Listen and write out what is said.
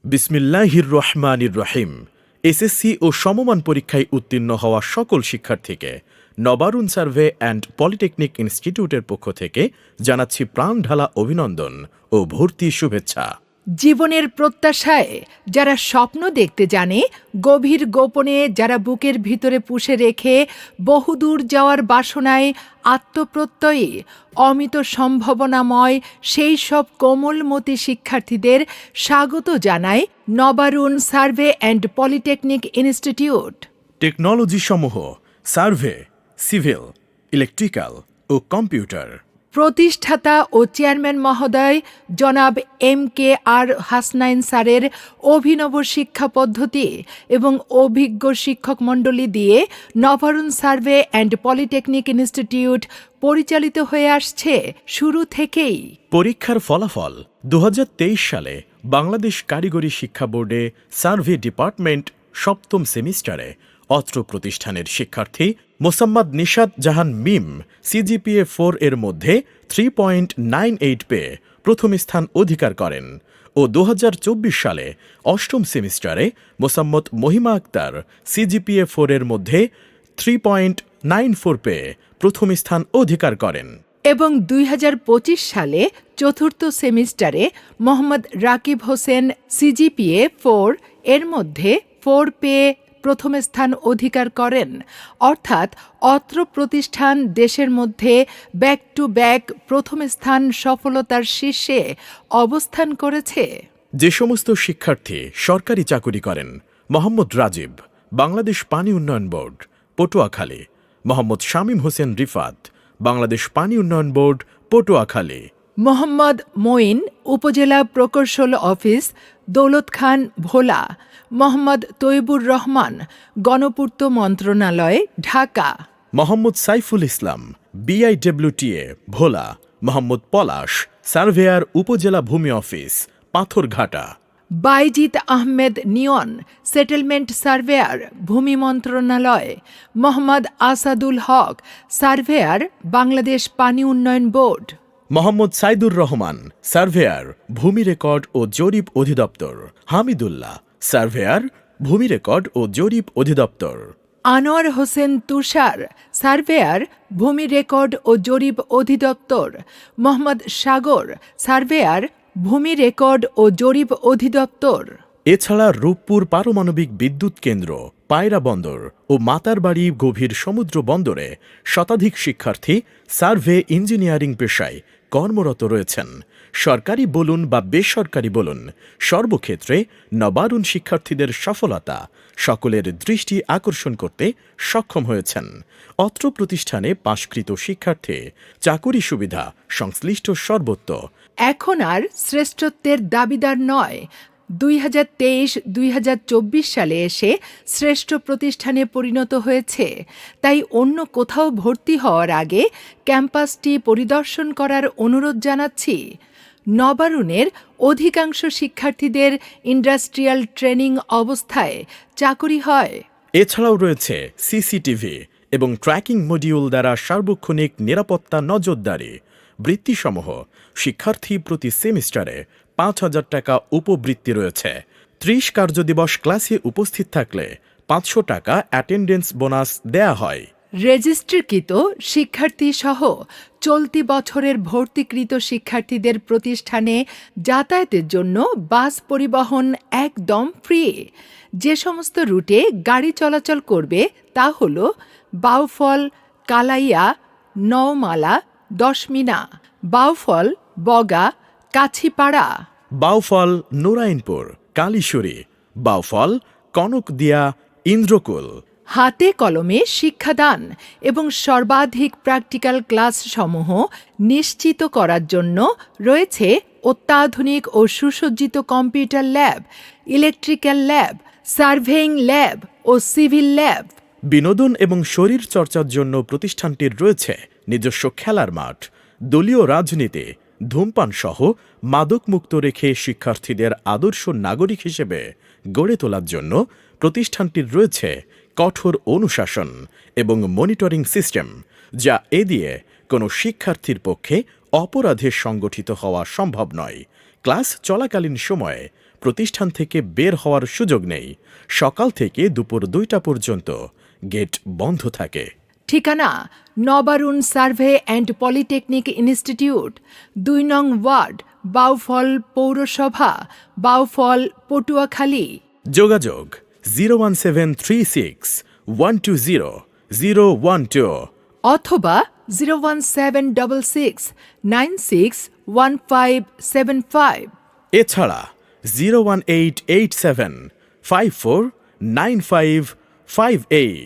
বিসমিল্লাহির রহমানির রহিম। এসএসসি ও সমমান পরীক্ষায় উত্তীর্ণ হওয়া সকল শিক্ষার্থীকে নবারুণ সার্ভে অ্যান্ড পলিটেকনিক ইনস্টিটিউটের পক্ষ থেকে জানাচ্ছি প্রাণঢালা অভিনন্দন ও ভর্তি শুভেচ্ছা। জীবনের প্রত্যাশায় যারা স্বপ্ন দেখতে জানে, গভীর গোপনে যারা বুকের ভিতরে পুষে রেখে বহুদূর যাওয়ার বাসনায় আত্মপ্রত্যয়ী অমিত সম্ভাবনাময় সেই সব কোমলমতি শিক্ষার্থীদের স্বাগত জানায় Nabarun survey and polytechnic institute. Technology সমূহ সার্ভে, সিভিল, ইলেকট্রিক্যাল ও কম্পিউটার। প্রতিষ্ঠাতা ও চেয়ারম্যান মহোদয় জনাব MKR হাসনাইন স্যারের অভিনব শিক্ষা পদ্ধতি এবং অভিজ্ঞ শিক্ষক মণ্ডলী দিয়ে Nabarun survey and polytechnic institute পরিচালিত হয়ে আসছে শুরু থেকেই। পরীক্ষার ফলাফল 2023 সালে বাংলাদেশ কারিগরি শিক্ষা বোর্ডে সার্ভে ডিপার্টমেন্ট সপ্তম সেমিস্টারে অত্র প্রতিষ্ঠানের শিক্ষার্থী মোসাম্মদ নিশাত জাহান মিম সিজিপিএ 4 এর মধ্যে 3.98 পেয়ে প্রথম স্থান অধিকার করেন ও 2024 সালে অষ্টম সেমিস্টারে মোসাম্মদ মহিমা আক্তার সিজিপিএ 4 এর মধ্যে 3.94 পেয়ে প্রথম স্থান অধিকার করেন এবং 2025 সালে চতুর্থ সেমিস্টারে মোহাম্মদ রাকিব হোসেন সিজিপিএ 4 এর মধ্যে 4 পেয়ে প্রথম স্থান অধিকার করেন। অর্থাৎ অত্র প্রতিষ্ঠান দেশের মধ্যে ব্যাক টু ব্যাক প্রথম স্থান সফলতার শীর্ষে অবস্থান করেছে। যে সমস্ত শিক্ষার্থী সরকারি চাকুরি করেন: মোহাম্মদ রাজীব, বাংলাদেশ পানি উন্নয়ন বোর্ড, পটুয়াখালী; মোহাম্মদ শামীম হোসেন রিফাত, বাংলাদেশ পানি উন্নয়ন বোর্ড, পটুয়াখালী; মোহাম্মদ মঈন, উপজেলা প্রকৌশল অফিস, দৌলত খান, ভোলা; মোহাম্মদ তৈবুর রহমান, গণপূর্ত মন্ত্রণালয়, ঢাকা; মোহাম্মদ সাইফুল ইসলাম, BIWTA, ভোলা; মোহাম্মদ পলাশ, সার্ভেয়ার, উপজেলা ভূমি অফিস, পাথরঘাটা; বাইজিত আহমেদ নিয়ন, সেটেলমেন্ট সার্ভেয়ার, ভূমি মন্ত্রণালয়; মোহাম্মদ আসাদুল হক, সার্ভেয়ার, বাংলাদেশ পানি উন্নয়ন বোর্ড; মোহাম্মদ সাইদুর রহমান, সার্ভেয়ার, ভূমি রেকর্ড ও জরিপ অধিদপ্তর; হামিদুল্লাহ, সার্ভেয়ার, ভূমি রেকর্ড ও জরিপ অধিদপ্তর; আনোয়ার হোসেন তুষার, সার্ভেয়ার, ভূমি রেকর্ড ও জরিপ অধিদপ্তর; মোহাম্মদ সাগর, সার্ভেয়ার, ভূমি রেকর্ড ও জরিপ অধিদপ্তর। এছাড়া রূপপুর পারমাণবিক বিদ্যুৎ কেন্দ্র, পায়রা বন্দর ও মাতারবাড়ি গভীর সমুদ্র বন্দরে শতাধিক শিক্ষার্থী সার্ভে ইঞ্জিনিয়ারিং পেশায় কর্মরত রয়েছেন। সরকারি বলুন বা বেসরকারি বলুন, সর্বক্ষেত্রে নবারুণ শিক্ষার্থীদের সফলতা সকলের দৃষ্টি আকর্ষণ করতে সক্ষম হয়েছেন। অত্র প্রতিষ্ঠানে পাশকৃত শিক্ষার্থী চাকুরি সুবিধা সংশ্লিষ্ট সর্বত্র। এখন আর শ্রেষ্ঠত্বের দাবিদার নয়। 2023-2024 সালে এসে শ্রেষ্ঠ প্রতিষ্ঠানে পরিণত হয়েছে। তাই অন্য কোথাও ভর্তি হওয়ার আগে ক্যাম্পাসটি পরিদর্শন করার অনুরোধ জানাচ্ছি। নবারুণের অধিকাংশ শিক্ষার্থীদের ইন্ডাস্ট্রিয়াল ট্রেনিং অবস্থায় চাকুরি হয়। এছাড়াও রয়েছে সিসিটিভি এবং ট্র্যাকিং মডিউল দ্বারা সার্বক্ষণিক নিরাপত্তা নজরদারি। বৃত্তিসমূহ: শিক্ষার্থী প্রতি সেমিস্টারে 5,000 টাকা উপবৃত্তি রয়েছে। 30 কার্যদিবস ক্লাসে উপস্থিত থাকলে 500 টাকা অ্যাটেন্ডেন্স বোনাস দেয়া হয়। রেজিস্ট্রিকৃত শিক্ষার্থী সহ চলতি বছরের ভর্তিকৃত শিক্ষার্থীদের প্রতিষ্ঠানে যাতায়াতের জন্য বাস পরিবহন একদম ফ্রি। যে সমস্ত রুটে গাড়ি চলাচল করবে তা হল বাউফল, কালাইয়া, নওমালা, দশমিনা; বাউফল, বগা, কাছিপাড়া; বাউফল, নারায়ণপুর, কালীশ্বরী; বাউফল, কনকদিয়া, ইন্দ্রকুল। হাতে কলমে শিক্ষাদান এবং সর্বাধিক প্র্যাকটিক্যাল ক্লাসসমূহ নিশ্চিত করার জন্য রয়েছে অত্যাধুনিক ও সুসজ্জিত computer lab, electrical lab, surveying lab ও সিভিল ল্যাব। বিনোদন এবং শরীর চর্চার জন্য প্রতিষ্ঠানটির রয়েছে নিজস্ব খেলার মাঠ। দলীয় রাজনীতি, ধূমপান সহ মাদকমুক্ত রেখে শিক্ষার্থীদের আদর্শ নাগরিক হিসেবে গড়ে তোলার জন্য প্রতিষ্ঠানটির রয়েছে কঠোর অনুশাসন এবং মনিটরিং সিস্টেম, যা এ দিয়ে কোনো শিক্ষার্থীর পক্ষে অপরাধে সংগঠিত হওয়া সম্ভব নয়। ক্লাস চলাকালীন সময়ে প্রতিষ্ঠান থেকে বের হওয়ার সুযোগ নেই। সকাল থেকে দুপুর 2টা পর্যন্ত গেট বন্ধ থাকে। ঠিকানা: Nabarun survey and polytechnic institute, 2 নং ওয়ার্ড, বাউফল পৌরসভা, বাউফল, পটুয়াখালী। যোগাযোগ 01736 120 012 অথবা 01766 961575। এছাড়া 01887 549558